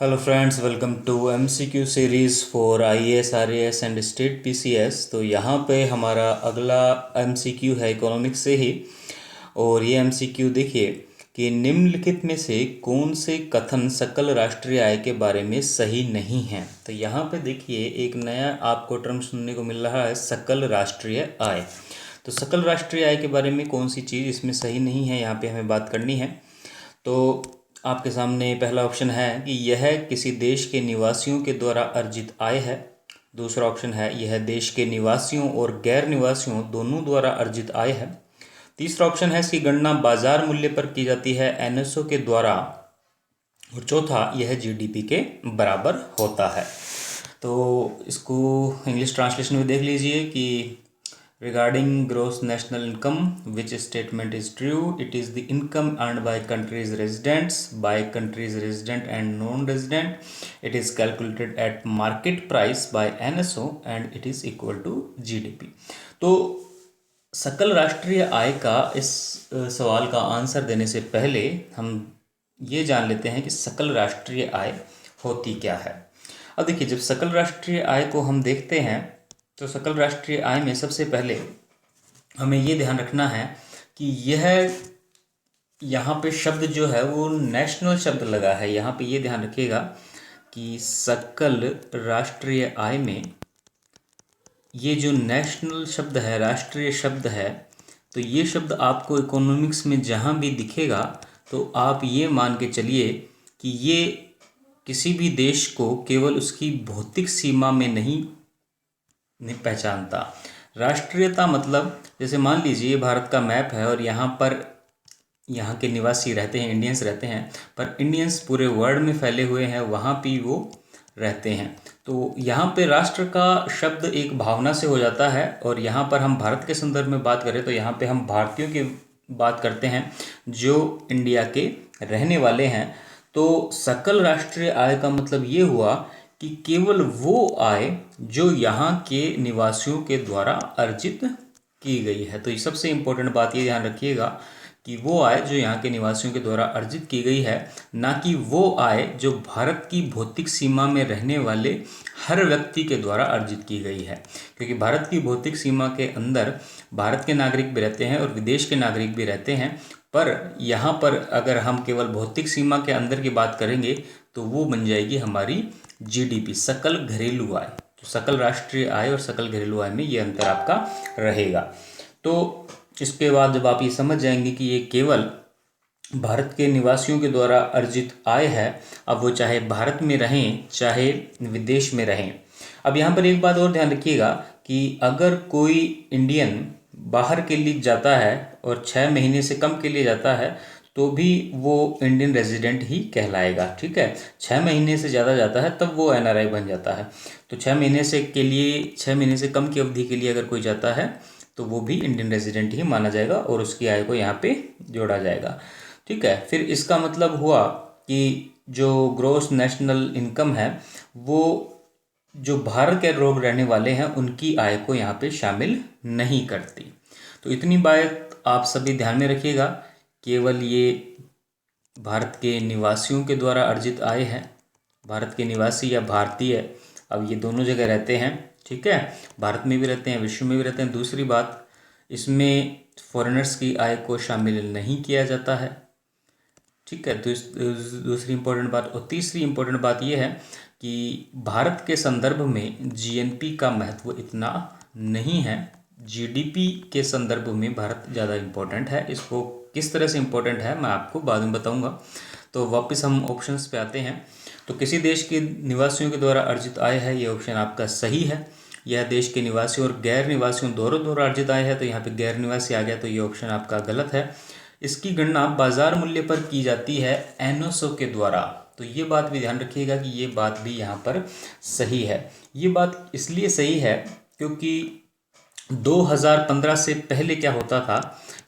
Hello friends, welcome to MCQ series for IAS, RAS and state PCS. तो यहाँ पे हमारा अगला एमसीक्यू है इकोनॉमिक्स से ही। और ये एमसीक्यू देखिए कि निम्नलिखित में से कौन से कथन सकल राष्ट्रीय आय के बारे में सही नहीं है। तो यहाँ पे देखिए एक नया आपको टर्म सुनने को मिल रहा है, सकल राष्ट्रीय आय। तो सकल राष्ट्रीय आय के बारे में कौन सी चीज़ इसमें सही नहीं है, यहाँ पे हमें बात करनी है। तो आपके सामने पहला ऑप्शन है कि यह किसी देश के निवासियों के द्वारा अर्जित आय है। दूसरा ऑप्शन है यह देश के निवासियों और गैर निवासियों दोनों द्वारा अर्जित आय है। तीसरा ऑप्शन है इसकी गणना बाजार मूल्य पर की जाती है एनएसओ के द्वारा। और चौथा यह जीडीपी के बराबर होता है। तो इसको इंग्लिश ट्रांसलेशन में देख लीजिए कि regarding gross national income, which statement is true? It is the income earned by country's residents, by country's resident and non-resident. It is calculated at market price by NSO and it is equal to GDP. तो सकल राष्ट्रीय आय का इस सवाल का answer देने से पहले हम ये जान लेते हैं कि सकल राष्ट्रीय आय होती क्या है। अब देखिए, जब सकल राष्ट्रीय आय को हम देखते हैं तो सकल राष्ट्रीय आय में सबसे पहले हमें ये ध्यान रखना है कि यह यहाँ पे शब्द जो है वो नेशनल शब्द लगा है। यहाँ पे ये ध्यान रखिएगा कि सकल राष्ट्रीय आय में ये जो नेशनल शब्द है, राष्ट्रीय शब्द है, तो ये शब्द आपको इकोनॉमिक्स में जहाँ भी दिखेगा तो आप ये मान के चलिए कि ये किसी भी देश को केवल उसकी भौतिक सीमा में नहीं पहचानता। राष्ट्रीयता मतलब जैसे मान लीजिए भारत का मैप है और यहाँ पर यहाँ के निवासी रहते हैं, इंडियंस रहते हैं, पर इंडियंस पूरे वर्ल्ड में फैले हुए हैं, वहाँ भी वो रहते हैं। तो यहाँ पे राष्ट्र का शब्द एक भावना से हो जाता है। और यहाँ पर हम भारत के संदर्भ में बात करें तो यहाँ पे हम भारतीयों की बात करते हैं जो इंडिया के रहने वाले हैं। तो सकल राष्ट्रीय आय का मतलब ये हुआ कि केवल वो आय जो यहाँ के निवासियों के द्वारा अर्जित की गई है। तो ये सबसे इम्पोर्टेंट बात ये ध्यान रखिएगा कि वो आय जो यहाँ के निवासियों के द्वारा अर्जित की गई है, ना कि वो आय जो भारत की भौतिक सीमा में रहने वाले हर व्यक्ति के द्वारा अर्जित की गई है। क्योंकि भारत की भौतिक सीमा के अंदर भारत के नागरिक भी रहते हैं और विदेश के नागरिक भी रहते हैं। पर यहाँ पर अगर हम केवल भौतिक सीमा के अंदर की बात करेंगे तो वो बन जाएगी हमारी जीडीपी, सकल घरेलू आय। तो सकल राष्ट्रीय आय और सकल घरेलू आय में ये अंतर आपका रहेगा। तो इसके बाद जब आप ये समझ जाएंगे कि ये केवल भारत के निवासियों के द्वारा अर्जित आय है, अब वो चाहे भारत में रहें चाहे विदेश में रहें। अब यहाँ पर एक बात और ध्यान रखिएगा कि अगर कोई इंडियन बाहर के लिए जाता है और 6 महीने से कम के लिए जाता है तो भी वो इंडियन रेजिडेंट ही कहलाएगा। ठीक है, 6 महीने से ज़्यादा जाता है तब वो एनआरआई बन जाता है। तो 6 महीने से कम की अवधि के लिए अगर कोई जाता है तो वो भी इंडियन रेजिडेंट ही माना जाएगा और उसकी आय को यहाँ पे जोड़ा जाएगा। ठीक है, फिर इसका मतलब हुआ कि जो ग्रॉस नेशनल इनकम है वो जो बाहर के लोग रहने वाले हैं उनकी आय को यहाँ पे शामिल नहीं करती। तो इतनी बात आप सभी ध्यान में रखिएगा। केवल ये भारत के निवासियों के द्वारा अर्जित आय है। भारत के निवासी या भारतीय, अब ये दोनों जगह रहते हैं। ठीक है, भारत में भी रहते हैं, विश्व में भी रहते हैं। दूसरी बात, इसमें फॉरेनर्स की आय को शामिल नहीं किया जाता है। ठीक है, दूसरी इम्पोर्टेंट बात। और तीसरी इम्पोर्टेंट बात यह है कि भारत के संदर्भ में जीएनपी का महत्व इतना नहीं है। जीडीपी के संदर्भ में भारत ज़्यादा इम्पोर्टेंट है। इसको किस तरह से इम्पोर्टेंट है मैं आपको बाद में बताऊंगा। तो वापस हम ऑप्शंस पे आते हैं। तो किसी देश के निवासियों के द्वारा अर्जित आय है, ये ऑप्शन आपका सही है। यह देश के निवासियों और गैर निवासियों दोनों द्वारा अर्जित आय है, तो यहाँ पे गैर निवासी आ गया, तो ये ऑप्शन आपका गलत है। इसकी गणना बाजार मूल्य पर की जाती है एनओसो के द्वारा। तो ये बात भी ध्यान रखिएगा कि ये बात भी यहाँ पर सही है। ये बात इसलिए सही है क्योंकि 2015 से पहले क्या होता था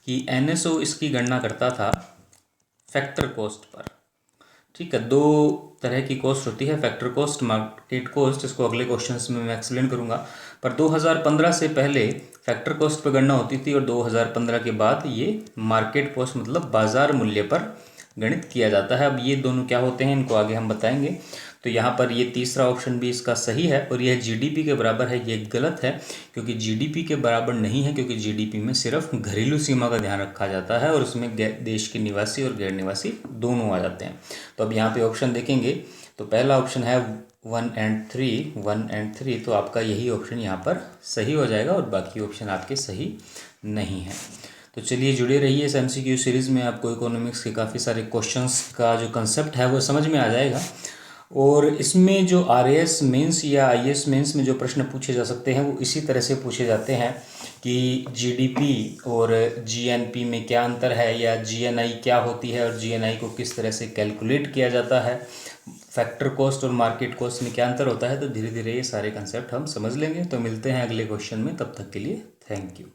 कि एनएसओ इसकी गणना करता था फैक्टर कॉस्ट पर। ठीक है, 2 तरह की कॉस्ट होती है, फैक्टर कॉस्ट, मार्केट कॉस्ट। इसको अगले क्वेश्चंस में मैं एक्सप्लेन करूंगा। पर 2015 से पहले फैक्टर कॉस्ट पर गणना होती थी और 2015 के बाद ये मार्केट कॉस्ट मतलब बाजार मूल्य पर गणित किया जाता है। अब ये दोनों क्या होते हैं इनको आगे हम बताएंगे। तो यहाँ पर ये तीसरा ऑप्शन भी इसका सही है और यह जीडीपी के बराबर है, ये गलत है क्योंकि जीडीपी के बराबर नहीं है, क्योंकि जीडीपी में सिर्फ घरेलू सीमा का ध्यान रखा जाता है और उसमें देश के निवासी और गैर निवासी दोनों आ जाते हैं। तो अब यहाँ पे ऑप्शन देखेंगे तो पहला ऑप्शन है 1 एंड 3, तो आपका यही ऑप्शन यहाँ पर सही हो जाएगा और बाकी ऑप्शन आपके सही नहीं है। तो चलिए जुड़े रहिए इस MCQ सीरीज़ में, आपको इकोनॉमिक्स के काफ़ी सारे क्वेश्चंस का जो कंसेप्ट है वो समझ में आ जाएगा। और इसमें जो RAS मेंस या IAS मेंस में जो प्रश्न पूछे जा सकते हैं वो इसी तरह से पूछे जाते हैं कि GDP और GNP में क्या अंतर है, या GNI क्या होती है और GNI को किस तरह से कैलकुलेट किया जाता है, फैक्टर कॉस्ट और मार्केट कॉस्ट में क्या अंतर होता है। तो धीरे धीरे ये सारे कंसेप्ट हम समझ लेंगे। तो मिलते हैं अगले क्वेश्चन में, तब तक के लिए थैंक यू।